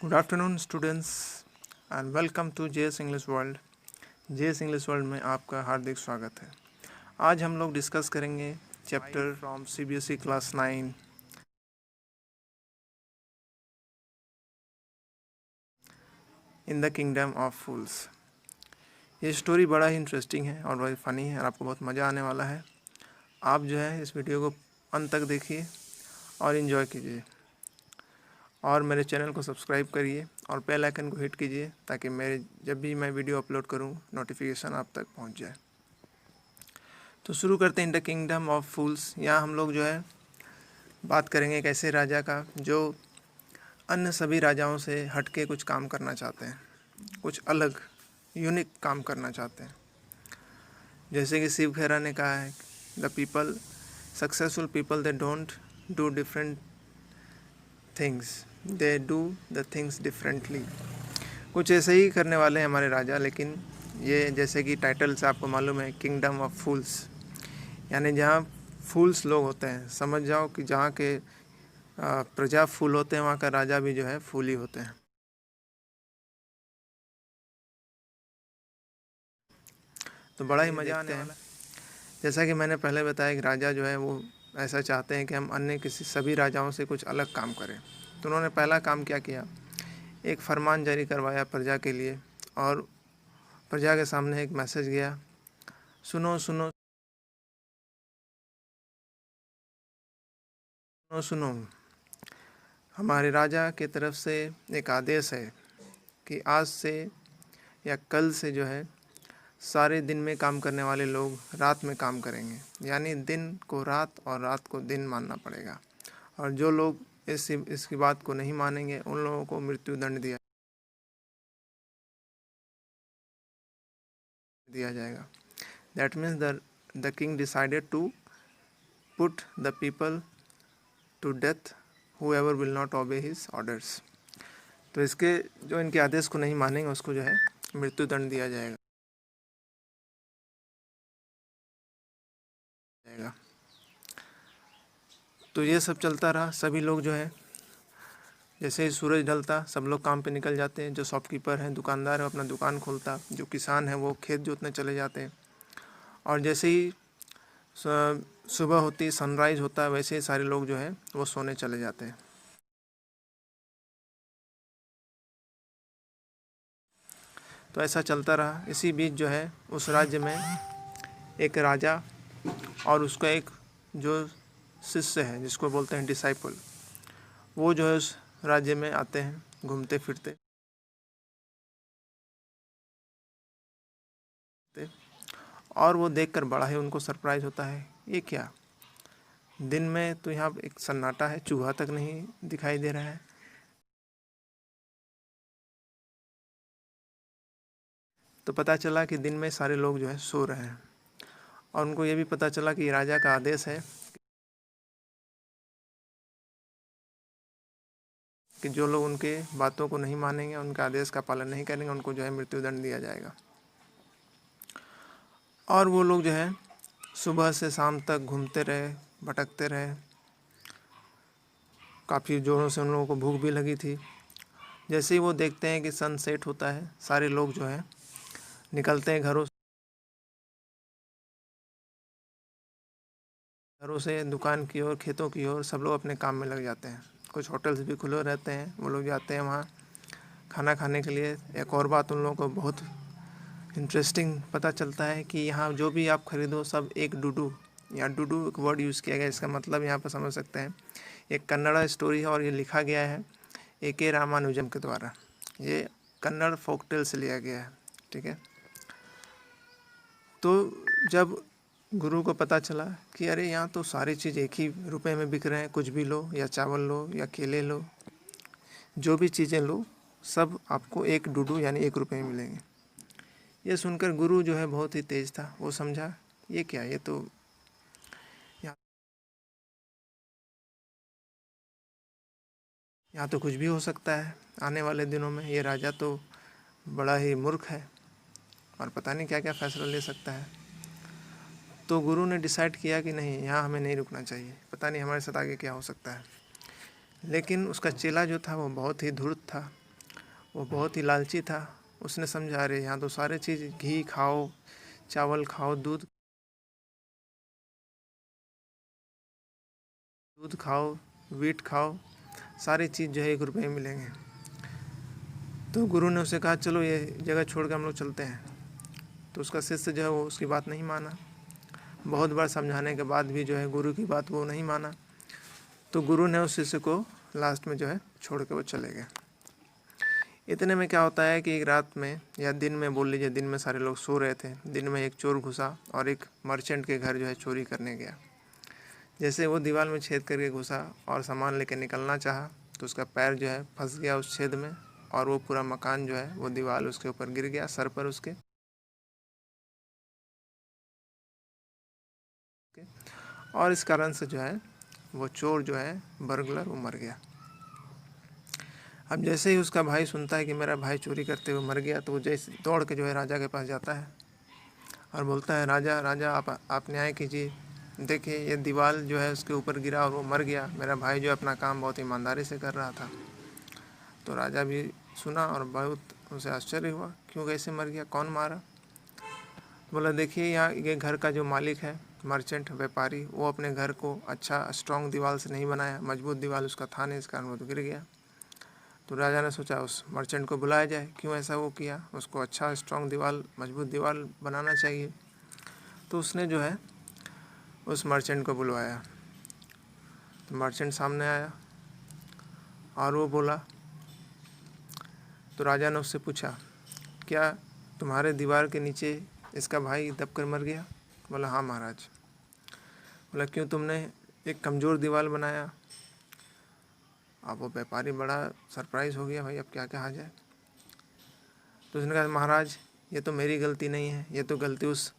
Good afternoon students and welcome to JS English world. JS English world में आपका हार्दिक स्वागत है। आज हम लोग डिस्कस करेंगे chapter from CBSE class 9 in the kingdom of fools. ये स्टोरी बड़ा ही इंटरेस्टिंग है और बड़ी फ़नी है और आपको बहुत मज़ा आने वाला है। आप जो है इस वीडियो को अंत तक देखिए और इन्जॉय कीजिए और मेरे चैनल को सब्सक्राइब करिए और बेल आइकन को हिट कीजिए ताकि मेरे जब भी मैं वीडियो अपलोड करूं नोटिफिकेशन आप तक पहुंच जाए। तो शुरू करते हैं द किंगडम ऑफ फूल्स। यहाँ हम लोग जो है बात करेंगे एक ऐसे राजा का जो अन्य सभी राजाओं से हटके कुछ काम करना चाहते हैं, कुछ अलग यूनिक काम करना चाहते हैं। जैसे कि शिव खेरा ने कहा है, the people successful people they don't do different things, they do the things differently. कुछ ऐसे ही करने वाले हैं हमारे राजा, लेकिन ये जैसे कि टाइटल से आपको मालूम है किंगडम ऑफ फूल्स, यानी जहाँ फूल्स लोग होते हैं। समझ जाओ कि जहाँ के प्रजा फूल होते हैं वहाँ का राजा भी जो है फूल ही होते हैं। तो बड़ा ही मज़ा आने वाला है। जैसा कि मैंने पहले बताया कि राजा जो है वो ऐसा चाहते हैं कि हम अन्य किसी सभी राजाओं से कुछ अलग काम करें। तो उन्होंने पहला काम क्या किया, एक फरमान जारी करवाया प्रजा के लिए और प्रजा के सामने एक मैसेज गया, सुनो सुनो सुनो सुनो, हमारे राजा की तरफ से एक आदेश है कि आज से या कल से जो है सारे दिन में काम करने वाले लोग रात में काम करेंगे, यानी दिन को रात और रात को दिन मानना पड़ेगा। और जो लोग इसकी बात को नहीं मानेंगे उन लोगों को मृत्यु दंड दिया जाएगा। That means the king decided to put the people to death whoever will not obey his orders। तो इसके जो इनके आदेश को नहीं मानेंगे उसको जो है मृत्यु दंड दिया जाएगा। तो ये सब चलता रहा। सभी लोग जो है जैसे ही सूरज ढलता सब लोग काम पे निकल जाते हैं। जो शॉपकीपर हैं, दुकानदार है, अपना दुकान खोलता, जो किसान है वो खेत जोतने चले जाते हैं। और जैसे ही सुबह होती, सनराइज होता है, वैसे ही सारे लोग जो है वो सोने चले जाते हैं। तो ऐसा चलता रहा। इसी बीच जो है उस राज्य में एक राजा और उसका एक जो शिष्य है जिसको बोलते हैं डिसाइपल, वो जो है उस राज्य में आते हैं घूमते फिरते। और वो देखकर बड़ा ही उनको सरप्राइज होता है, ये क्या, दिन में तो यहाँ एक सन्नाटा है, चूहा तक नहीं दिखाई दे रहा है। तो पता चला कि दिन में सारे लोग जो है सो रहे हैं। और उनको ये भी पता चला कि राजा का आदेश है कि जो लोग उनके बातों को नहीं मानेंगे, उनके आदेश का पालन नहीं करेंगे, उनको जो है मृत्युदंड दिया जाएगा। और वो लोग जो है सुबह से शाम तक घूमते रहे, भटकते रहे। काफ़ी ज़ोरों से उन लोगों को भूख भी लगी थी। जैसे ही वो देखते हैं कि सनसेट होता है, सारे लोग जो है निकलते हैं घरों से दुकान की ओर, खेतों की ओर। सब लोग अपने काम में लग जाते हैं। कुछ होटल्स भी खुले रहते हैं, वो लोग जाते हैं वहाँ खाना खाने के लिए। एक और बात उन लोगों को बहुत इंटरेस्टिंग पता चलता है कि यहाँ जो भी आप खरीदो सब एक डुडू, या डुडू एक वर्ड यूज़ किया गया। इसका मतलब यहाँ पर समझ सकते हैं एक कन्नड़ा स्टोरी है और ये लिखा गया है A.K. रामानुजम के द्वारा। ये कन्नड़ फोकटेल से लिया गया है, ठीक है। तो जब गुरु को पता चला कि अरे यहाँ तो सारी चीज़ एक ही रुपए में बिक रहे हैं, कुछ भी लो, या चावल लो या केले लो, जो भी चीज़ें लो सब आपको एक डुडू यानी 1 रुपये में मिलेंगे। ये सुनकर गुरु जो है बहुत ही तेज था। वो समझा ये क्या, ये तो यहाँ तो कुछ भी हो सकता है आने वाले दिनों में। ये राजा तो बड़ा ही मूर्ख है और पता नहीं क्या क्या फैसला ले सकता है। तो गुरु ने डिसाइड किया कि नहीं, यहाँ हमें नहीं रुकना चाहिए, पता नहीं हमारे साथ आगे क्या हो सकता है। लेकिन उसका चेला जो था वो बहुत ही धूर्त था वो बहुत ही लालची था। उसने समझा, अरे यहाँ तो सारे चीज़, घी खाओ, चावल खाओ, दूध खाओ, वीट खाओ, सारी चीज़ जो है 1 रुपये में मिलेंगे। तो गुरु ने उसे कहा, चलो ये जगह छोड़ कर हम लोग चलते हैं। तो उसका शिष्य जो है वो उसकी बात नहीं माना। बहुत बार समझाने के बाद भी जो है गुरु की बात वो नहीं माना। तो गुरु ने उस शिष्य को लास्ट में जो है छोड़ के वो चले गए। इतने में क्या होता है कि एक रात में या दिन में बोल लीजिए, दिन में सारे लोग सो रहे थे। दिन में एक चोर घुसा और एक मर्चेंट के घर जो है चोरी करने गया। जैसे वो दीवार में छेद करके घुसा और सामान लेकर निकलना चाहा, तो उसका पैर जो है फंस गया उस छेद में, और वो पूरा मकान जो है वो दीवार उसके ऊपर गिर गया, सर पर उसके। और इस कारण से जो है वो चोर जो है, बर्गलर, वो मर गया। अब जैसे ही उसका भाई सुनता है कि मेरा भाई चोरी करते हुए मर गया, तो वो जैसे दौड़ के जो है राजा के पास जाता है और बोलता है, राजा राजा आप न्याय कीजिए। देखिए ये दीवार जो है उसके ऊपर गिरा और वो मर गया। मेरा भाई जो अपना काम बहुत ईमानदारी से कर रहा था। तो राजा भी सुना और बहुत उसे आश्चर्य हुआ, क्यों, कैसे मर गया, कौन मारा। बोला, देखिए यहाँ ये घर का जो मालिक है, मर्चेंट, व्यापारी, वो अपने घर को अच्छा स्ट्रॉन्ग दीवार से नहीं बनाया, मजबूत दीवार उसका था नहीं, इस कारण वो तो गिर गया। तो राजा ने सोचा उस मर्चेंट को बुलाया जाए, क्यों ऐसा वो किया, उसको अच्छा स्ट्रॉन्ग दीवार, मजबूत दीवार बनाना चाहिए। तो उसने जो है उस मर्चेंट को बुलवाया। तो मर्चेंट सामने आया और वो बोला, तो राजा ने उससे पूछा, क्या तुम्हारे दीवार के नीचे इसका भाई दब कर मर गया? बोला, हाँ महाराज। बोला, क्यों तुमने एक कमज़ोर दीवार बनाया? अब वो व्यापारी बड़ा सरप्राइज़ हो गया, भाई अब क्या कहा जाए। तो उसने कहा, महाराज ये तो मेरी गलती नहीं है, ये तो गलती उस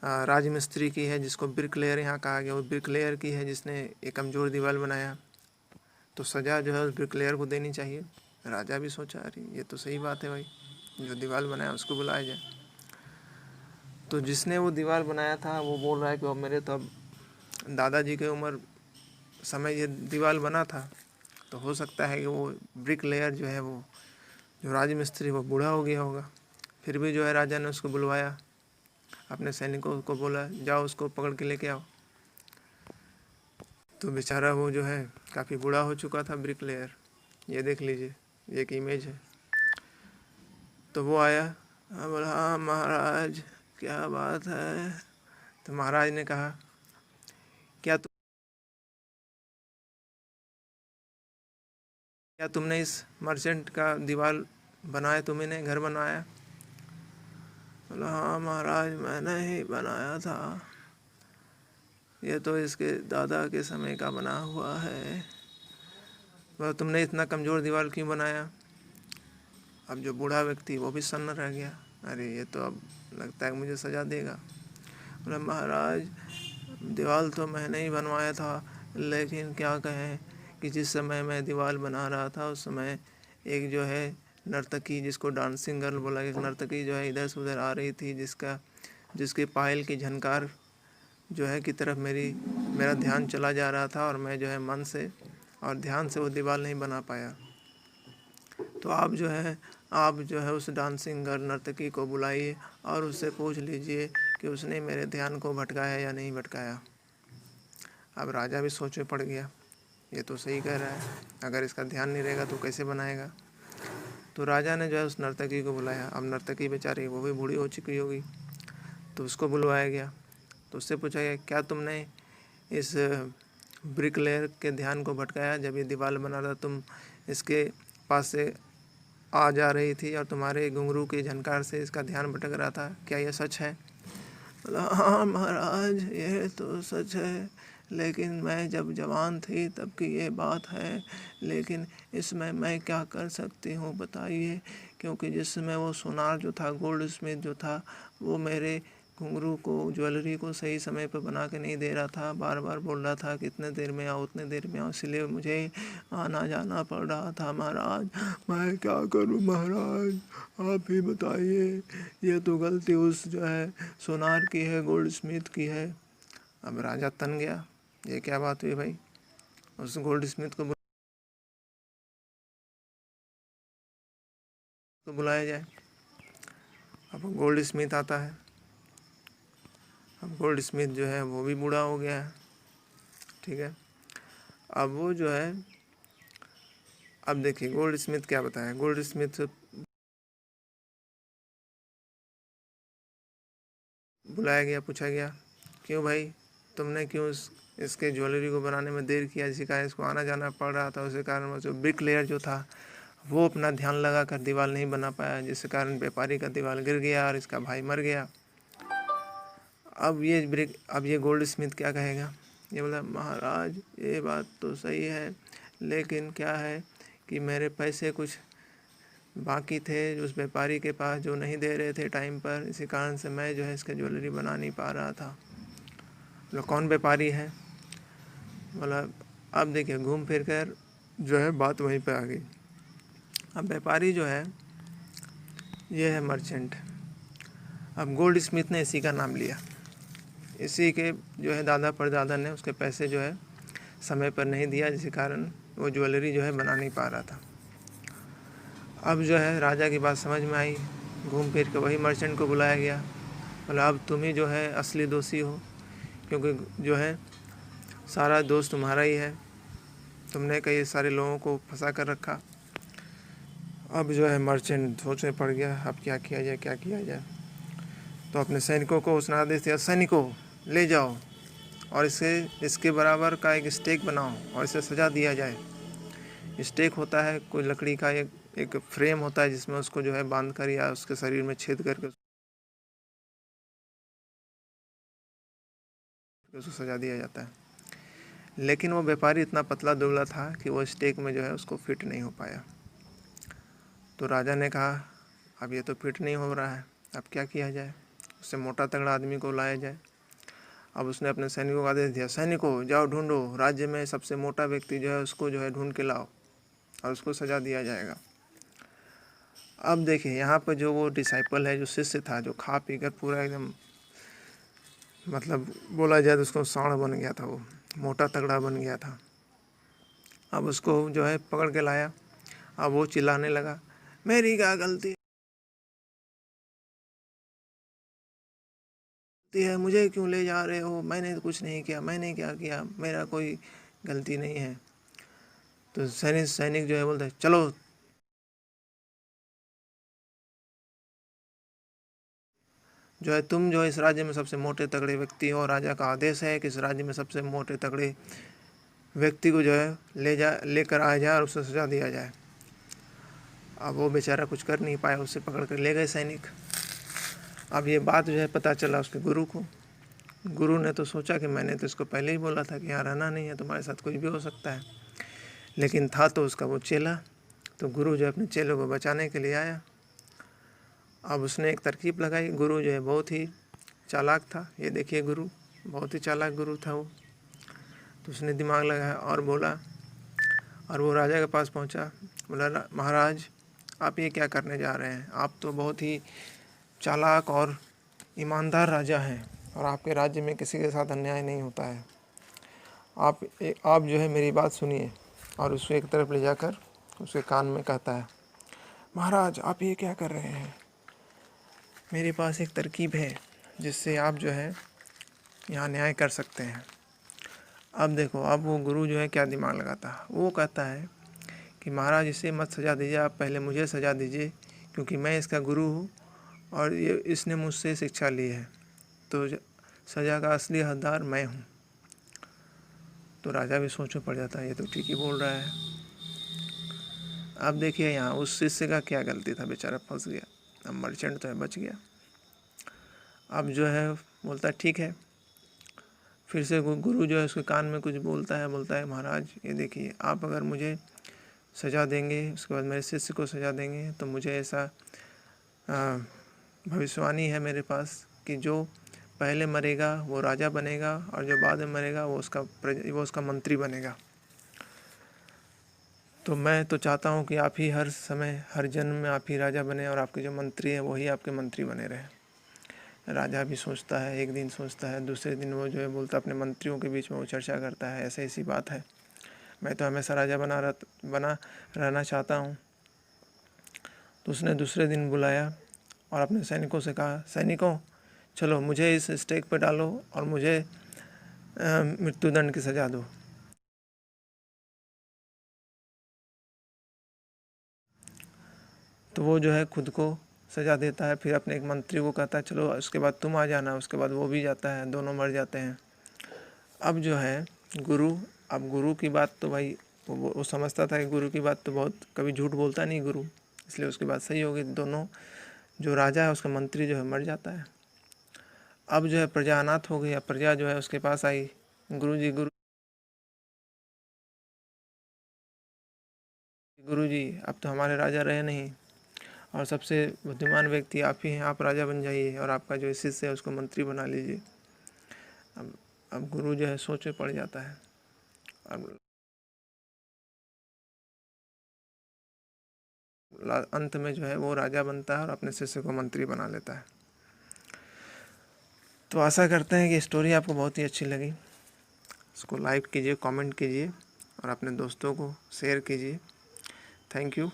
राजमिस्त्री की है, जिसको ब्रिकलेयर यहाँ कहा गया, वो ब्रिकलेयर की है, जिसने एक कमज़ोर दीवार बनाया। तो सज़ा जो है उस ब्रिकलेयर को देनी चाहिए। राजा भी सोचा, अरे ये तो सही बात है भाई, जो दीवार बनाया उसको बुलाया जाए। तो जिसने वो दीवार बनाया था वो बोल रहा है कि अब मेरे तो अब दादाजी की उम्र समय ये दीवार बना था, तो हो सकता है कि वो ब्रिक लेयर जो है, वो जो राजमिस्त्री, वो बूढ़ा हो गया होगा। फिर भी जो है राजा ने उसको बुलवाया, अपने सैनिकों को बोला, जाओ उसको पकड़ के लेके आओ। तो बेचारा वो जो है काफ़ी बूढ़ा हो चुका था, ब्रिक लेयर। ये देख लीजिए, ये एक इमेज है। तो वो आया, बोला, हाँ महाराज क्या बात है। तो महाराज ने कहा, क्या तुमने इस मर्चेंट का दीवार बनाया, तुम्हें घर बनवाया? बोला, हाँ महाराज मैंने ही बनाया था, ये तो इसके दादा के समय का बना हुआ है। बोला, तुमने इतना कमज़ोर दीवार क्यों बनाया? अब जो बूढ़ा व्यक्ति वो भी सन्न रह गया, अरे ये तो अब लगता है मुझे सज़ा देगा। बोला, महाराज दीवार तो मैंने ही बनवाया था, लेकिन क्या कहें कि जिस समय मैं दीवार बना रहा था उस समय एक जो है नर्तकी, जिसको डांसिंग गर्ल बोला, एक नर्तकी जो है इधर से उधर आ रही थी, जिसके पायल की झनकार जो है की तरफ मेरा ध्यान चला जा रहा था, और मैं जो है मन से और ध्यान से वो दीवार नहीं बना पाया। तो आप जो है उस डांसिंग गर्ल, नर्तकी को बुलाइए और उससे पूछ लीजिए कि उसने मेरे ध्यान को भटकाया या नहीं भटकाया। अब राजा भी सोच में पड़ गया, ये तो सही कह रहा है, अगर इसका ध्यान नहीं रहेगा तो कैसे बनाएगा। तो राजा ने जो है उस नर्तकी को बुलाया। अब नर्तकी बेचारी वो भी बूढ़ी हो चुकी होगी, तो उसको बुलवाया गया। तो उससे पूछा गया, क्या तुमने इस ब्रिकलेयर के ध्यान को भटकाया? जब ये दीवार बना रहा तुम इसके पास से आ जा रही थी और तुम्हारे घुंघरू की झनकार से इसका ध्यान भटक रहा था, क्या यह सच है? बोला, हाँ महाराज ये तो सच है, लेकिन मैं जब जवान थी तब की ये बात है, लेकिन इसमें मैं क्या कर सकती हूँ बताइए, क्योंकि जिस समय वो सोनार जो था, गोल्ड स्मिथ जो था, वो मेरे घुंघरू को, ज्वेलरी को सही समय पर बना के नहीं दे रहा था, बार बार बोल रहा था कि इतने देर में आओ, उतने देर में आओ, इसलिए मुझे आना जाना पड़ रहा था महाराज। मैं क्या करूं महाराज, आप ही बताइए। ये तो गलती उस जो है सोनार की है, गोल्ड स्मिथ की है। अब राजा तन गया, ये क्या बात हुई भाई, उस गोल्ड स्मिथ को तो बुलाया जाए। अब गोल्ड स्मिथ आता है। अब गोल्ड स्मिथ जो है वो भी बूढ़ा हो गया है, ठीक है। अब वो जो है, अब देखिए गोल्ड स्मिथ क्या बताया। गोल्ड स्मिथ बुलाया गया, पूछा गया, क्यों भाई तुमने क्यों इसके ज्वेलरी को बनाने में देर किया, जिसके कारण इसको आना जाना पड़ रहा था। उसी कारण जो ब्रिक लेयर जो था वो अपना ध्यान लगा कर दीवार नहीं बना पाया, जिसके कारण व्यापारी का दीवार गिर गया और इसका भाई मर गया। अब ये गोल्ड स्मिथ क्या कहेगा, ये बोला महाराज ये बात तो सही है, लेकिन क्या है कि मेरे पैसे कुछ बाकी थे उस व्यापारी के पास जो नहीं दे रहे थे टाइम पर, इसी कारण से मैं जो है इसका ज्वेलरी बना नहीं पा रहा था। बोला कौन व्यापारी है। बोला अब देखिए घूम फिर कर जो है बात वहीं पे आ गई। अब व्यापारी जो है ये है मर्चेंट। अब गोल्ड स्मिथ ने इसी का नाम लिया। इसी के जो है दादा परदादा ने उसके पैसे जो है समय पर नहीं दिया, जिसके कारण वो ज्वेलरी जो है बना नहीं पा रहा था। अब जो है राजा की बात समझ में आई, घूम फिर के वही मर्चेंट को बुलाया गया। बोला अब तुम ही जो है असली दोषी हो, क्योंकि जो है सारा दोष तुम्हारा ही है, तुमने कई सारे लोगों को फंसा कर रखा। अब जो है मर्चेंट सोचने पड़ गया अब क्या किया जाए, क्या किया जाए। तो अपने सैनिकों को उसने आदेश दिया, सैनिकों ले जाओ और इसके बराबर का एक स्टेक बनाओ और इसे सजा दिया जाए। स्टेक होता है कोई लकड़ी का एक फ्रेम होता है, जिसमें उसको जो है बांध कर या उसके शरीर में छेद करके उसको सजा दिया जाता है। लेकिन वो व्यापारी इतना पतला दुबला था कि वो स्टेक में जो है उसको फिट नहीं हो पाया। तो राजा ने कहा अब ये तो फिट नहीं हो रहा है, अब क्या किया जाए, उससे मोटा तगड़ा आदमी को लाया जाए। अब उसने अपने सैनिकों को आदेश दिया, सैनिकों जाओ ढूंढो राज्य में सबसे मोटा व्यक्ति जो है उसको जो है ढूंढ के लाओ और उसको सजा दिया जाएगा। अब देखिए यहाँ पर जो वो डिसाइपल है, जो शिष्य था, जो खा पी कर पूरा एकदम मतलब बोला जाए तो उसको सांड बन गया था, वो मोटा तगड़ा बन गया था। अब उसको जो है पकड़ के लाया। अब वो चिल्लाने लगा, मेरी क्या गलती है, मुझे क्यों ले जा रहे हो, मैंने तो कुछ नहीं किया, मैंने क्या किया, मेरा कोई गलती नहीं है। तो सैनिक जो है बोलते चलो जो है तुम जो है इस राज्य में सबसे मोटे तगड़े व्यक्ति हो, राजा का आदेश है कि इस राज्य में सबसे मोटे तगड़े व्यक्ति को जो है लेकर आया जाए और उसे सजा दिया जाए। अब वो बेचारा कुछ कर नहीं पाया, उसे पकड़ कर ले गए सैनिक। अब ये बात जो है पता चला उसके गुरु को। गुरु ने तो सोचा कि मैंने तो इसको पहले ही बोला था कि यहाँ रहना नहीं है, तुम्हारे साथ कुछ भी हो सकता है, लेकिन था तो उसका वो चेला। तो गुरु जो अपने चेलों को बचाने के लिए आया। अब उसने एक तरकीब लगाई। गुरु जो है बहुत ही चालाक था, ये देखिए गुरु बहुत ही चालाक गुरु था वो। तो उसने दिमाग लगाया और बोला, और वो राजा के पास पहुंचा। बोला महाराज आप ये क्या करने जा रहे हैं, आप तो बहुत ही चालाक और ईमानदार राजा हैं और आपके राज्य में किसी के साथ अन्याय नहीं होता है। आप जो है मेरी बात सुनिए। और उसको एक तरफ ले जाकर उसके कान में कहता है, महाराज आप ये क्या कर रहे हैं, मेरे पास एक तरकीब है जिससे आप जो है यहाँ न्याय कर सकते हैं। अब देखो अब वो गुरु जो है क्या दिमाग लगाता है, वो कहता है कि महाराज इसे मत सजा दीजिए, आप पहले मुझे सजा दीजिए, क्योंकि मैं इसका गुरु हूँ और ये इसने मुझसे शिक्षा ली है, तो सज़ा का असली हकदार मैं हूँ। तो राजा भी सोच में पड़ जाता है, ये तो ठीक ही बोल रहा है। अब देखिए यहाँ उस शिष्य का क्या गलती था, बेचारा फंस गया। अब मर्चेंट तो है बच गया। अब जो है बोलता है ठीक है। फिर से गुरु जो है उसके कान में कुछ बोलता है महाराज ये देखिए आप अगर मुझे सज़ा देंगे, उसके बाद मेरे शिष्य को सज़ा देंगे, तो मुझे ऐसा भविष्यवाणी है मेरे पास कि जो पहले मरेगा वो राजा बनेगा और जो बाद में मरेगा वो उसका मंत्री बनेगा। तो मैं तो चाहता हूँ कि आप ही हर समय हर जन्म में आप ही राजा बने और आपके जो मंत्री हैं वही आपके मंत्री बने रहे। राजा भी सोचता है, एक दिन सोचता है, दूसरे दिन वो जो है बोलता अपने मंत्रियों के बीच में वो चर्चा करता है, ऐसे ऐसी बात है, मैं तो हमेशा राजा बना रहना चाहता हूँ। तो उसने दूसरे दिन बुलाया और अपने सैनिकों से कहा, सैनिकों चलो मुझे इस स्टेक पे डालो और मुझे मृत्युदंड की सज़ा दो। तो वो जो है खुद को सज़ा देता है, फिर अपने एक मंत्री को कहता है चलो उसके बाद तुम आ जाना। उसके बाद वो भी जाता है, दोनों मर जाते हैं। अब जो है गुरु, अब गुरु की बात तो भाई वो समझता था कि गुरु की बात तो बहुत कभी झूठ बोलता नहीं गुरु, इसलिए उसकी बात सही होगी। दोनों जो राजा है उसका मंत्री जो है मर जाता है। अब जो है प्रजा अनाथ हो गई। अब प्रजा जो है उसके पास आई, गुरु जी अब तो हमारे राजा रहे नहीं और सबसे बुद्धिमान व्यक्ति आप ही हैं, आप राजा बन जाइए और आपका जो शिष्य है उसको मंत्री बना लीजिए। अब गुरु जो है सोच में पड़ जाता है। अब अंत में जो है वो राजा बनता है और अपने शिष्य को मंत्री बना लेता है। तो आशा करते हैं कि स्टोरी आपको बहुत ही अच्छी लगी। इसको लाइक कीजिए, कमेंट कीजिए और अपने दोस्तों को शेयर कीजिए। Thank you.